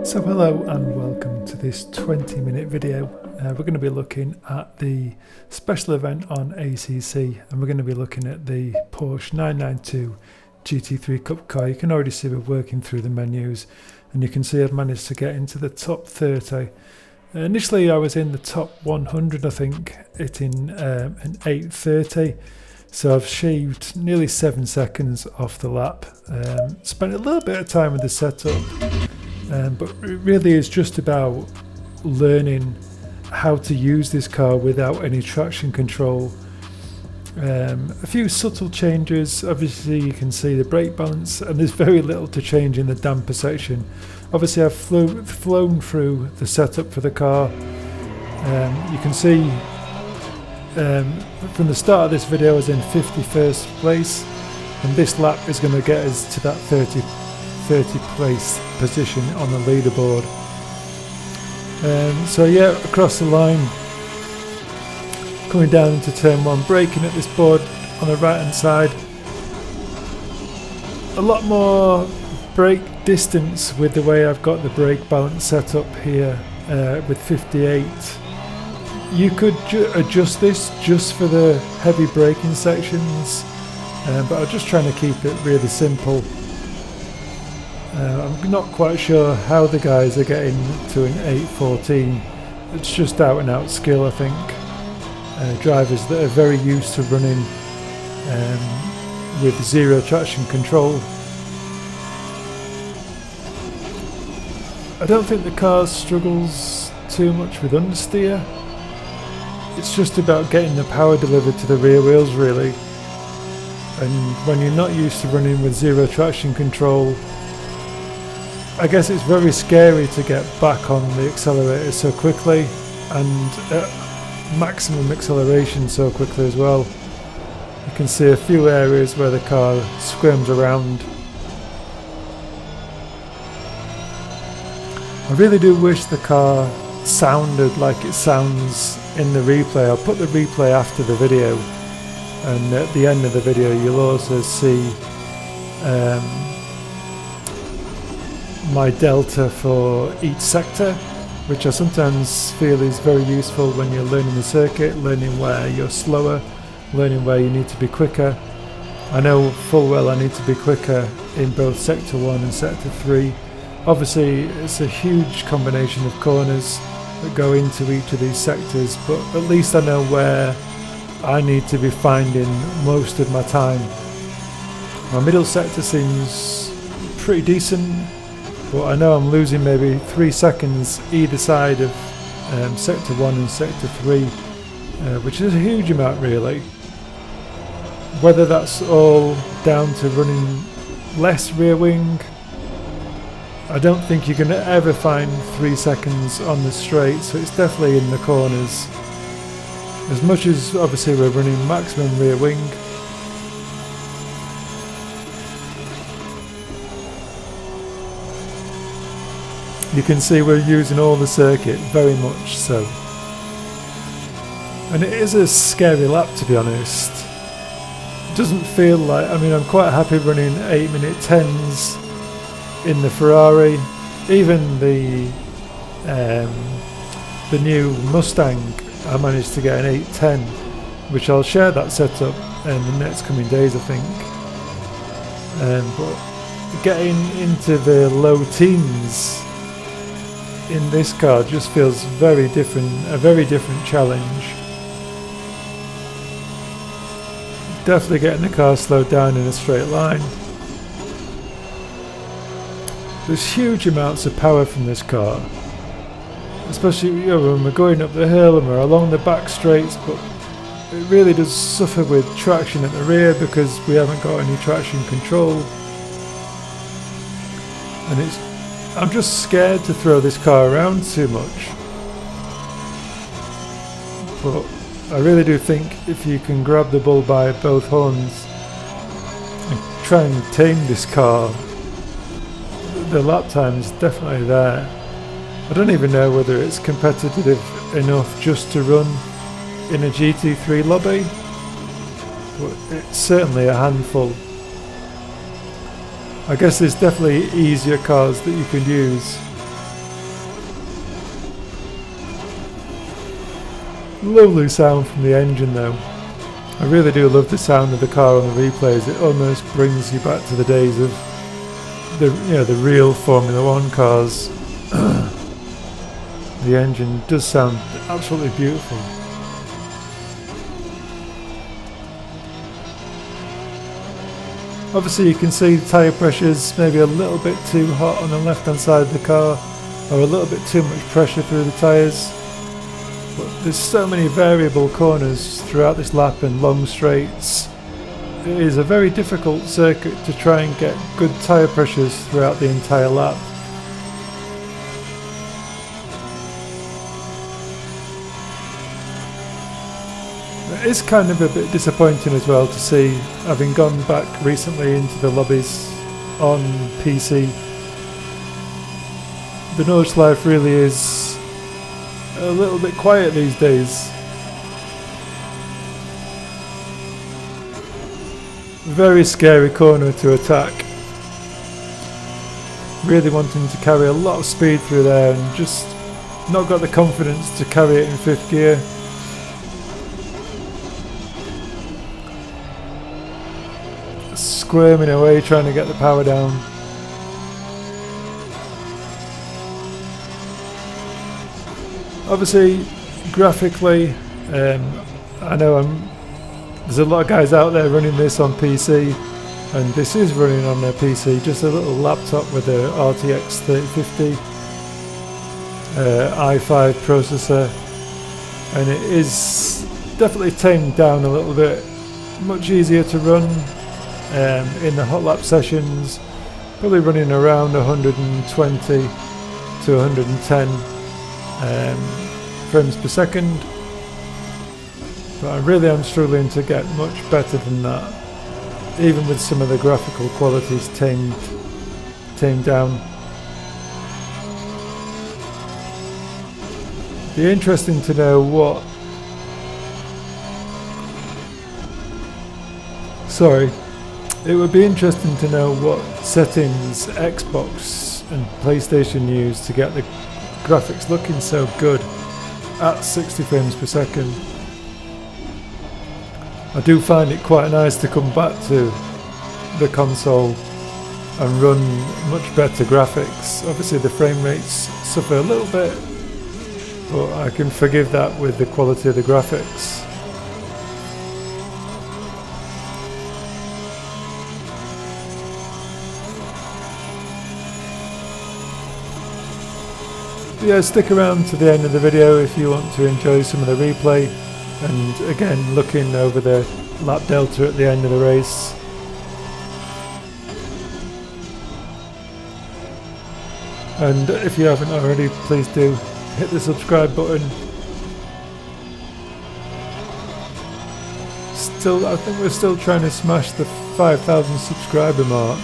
So hello and welcome to this 20-minute video. We're going to be looking at the special event on ACC, and we're going to be looking at the Porsche 992 GT3 Cup car. You can already see we're working through the menus, and you can see I've managed to get into the top 30. Initially I was in the top 100, I think, hitting an 8:30. So I've shaved nearly 7 seconds off the lap. Spent a little bit of time with the setup. But it really is just about learning how to use this car without any traction control. A few subtle changes. Obviously you can see the brake balance, and there's very little to change in the damper section. Obviously I've flown through the setup for the car. You can see from the start of this video I was in 51st place, and this lap is going to get us to that 30 place position on the leaderboard. So yeah, across the line, coming down into turn 1, braking at this board on the right hand side. A lot more brake distance with the way I've got the brake balance set up here with 58. You could adjust this just for the heavy braking sections, but I'm just trying to keep it really simple. I'm not quite sure how the guys are getting to an 8:14. It's just out and out skill, I think. Drivers that are very used to running with zero traction control. I don't think the car struggles too much with understeer. It's just about getting the power delivered to the rear wheels, really. And when you're not used to running with zero traction control, I guess it's very scary to get back on the accelerator so quickly, and at maximum acceleration so quickly as well. You can see a few areas where the car squirms around. I really do wish the car sounded like it sounds in the replay. I'll put the replay after the video, and at the end of the video you'll also see my delta for each sector, which I sometimes feel is very useful when you're learning the circuit, learning where you're slower, learning where you need to be quicker. I know full well I need to be quicker in both sector 1 and sector 3. Obviously it's a huge combination of corners that go into each of these sectors, but at least I know where I need to be finding most of my time. My middle sector seems pretty decent, but I know I'm losing maybe 3 seconds either side of sector 1 and sector 3, which is a huge amount really. Whether that's all down to running less rear wing, I don't think you're going to ever find 3 seconds on the straight, so it's definitely in the corners. As much as obviously we're running maximum rear wing, you can see we're using all the circuit, very much so. And it is a scary lap, to be honest. It doesn't feel like, I mean, I'm quite happy running 8-minute 10s in the Ferrari. Even the new Mustang, I managed to get an 8:10, which I'll share that setup in the next coming days, I think. But getting into the low teens in this car just feels very different, a very different challenge. Definitely getting the car slowed down in a straight line. There's huge amounts of power from this car, especially when we're going up the hill and we're along the back straights, but it really does suffer with traction at the rear because we haven't got any traction control. And I'm just scared to throw this car around too much. But I really do think if you can grab the bull by both horns and try and tame this car, the lap time is definitely there. I don't even know whether it's competitive enough just to run in a GT3 lobby, but it's certainly a handful. I guess there's definitely easier cars that you can use. Lovely sound from the engine though. I really do love the sound of the car on the replays. It almost brings you back to the days of the real Formula One cars. The engine does sound absolutely beautiful. Obviously you can see the tyre pressures maybe a little bit too hot on the left hand side of the car, or a little bit too much pressure through the tyres. But there's so many variable corners throughout this lap and long straights. It is a very difficult circuit to try and get good tyre pressures throughout the entire lap. It is kind of a bit disappointing as well to see, having gone back recently into the lobbies on PC, the Nordschleife really is a little bit quiet these days. Very scary corner to attack. Really wanting to carry a lot of speed through there and just not got the confidence to carry it in 5th gear. Squirming away trying to get the power down. Obviously graphically, I know there's a lot of guys out there running this on PC, and this is running on their PC, just a little laptop with a RTX 3050 i5 processor, and it is definitely tamed down a little bit, much easier to run in the hot lap sessions, probably running around 120 to 110 frames per second, but I really am struggling to get much better than that, even with some of the graphical qualities tamed down. It'd be interesting to know what it would be interesting to know what settings Xbox and PlayStation use to get the graphics looking so good at 60 frames per second. I do find it quite nice to come back to the console and run much better graphics. Obviously the frame rates suffer a little bit, but I can forgive that with the quality of the graphics. Yeah, stick around to the end of the video if you want to enjoy some of the replay, and again looking over the lap delta at the end of the race. And if you haven't already, please do hit the subscribe button. I think we're still trying to smash the 5,000 subscriber mark.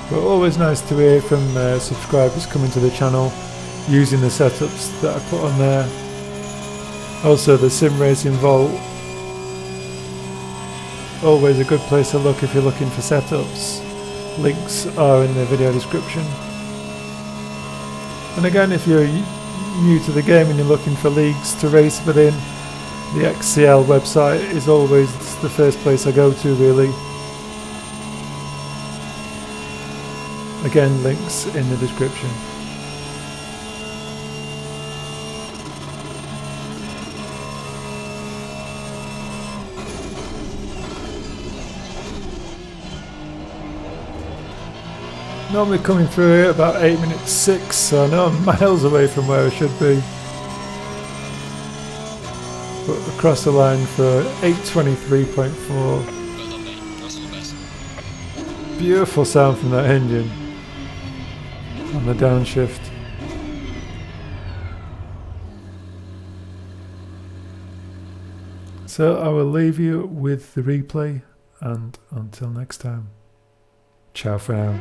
But always nice to hear from subscribers coming to the channel using the setups that I put on there. Also the Sim Racing Vault, always a good place to look if you're looking for setups. Links are in the video description. And again, if you're new to the game and you're looking for leagues to race within, the XCL website is always the first place I go to really. Again, links in the description. Normally coming through here at about 8 minutes 6, so I know I'm miles away from where I should be. But across the line for 8:23.4. Beautiful sound from that engine on the downshift. So I will leave you with the replay, and until next time, ciao for now.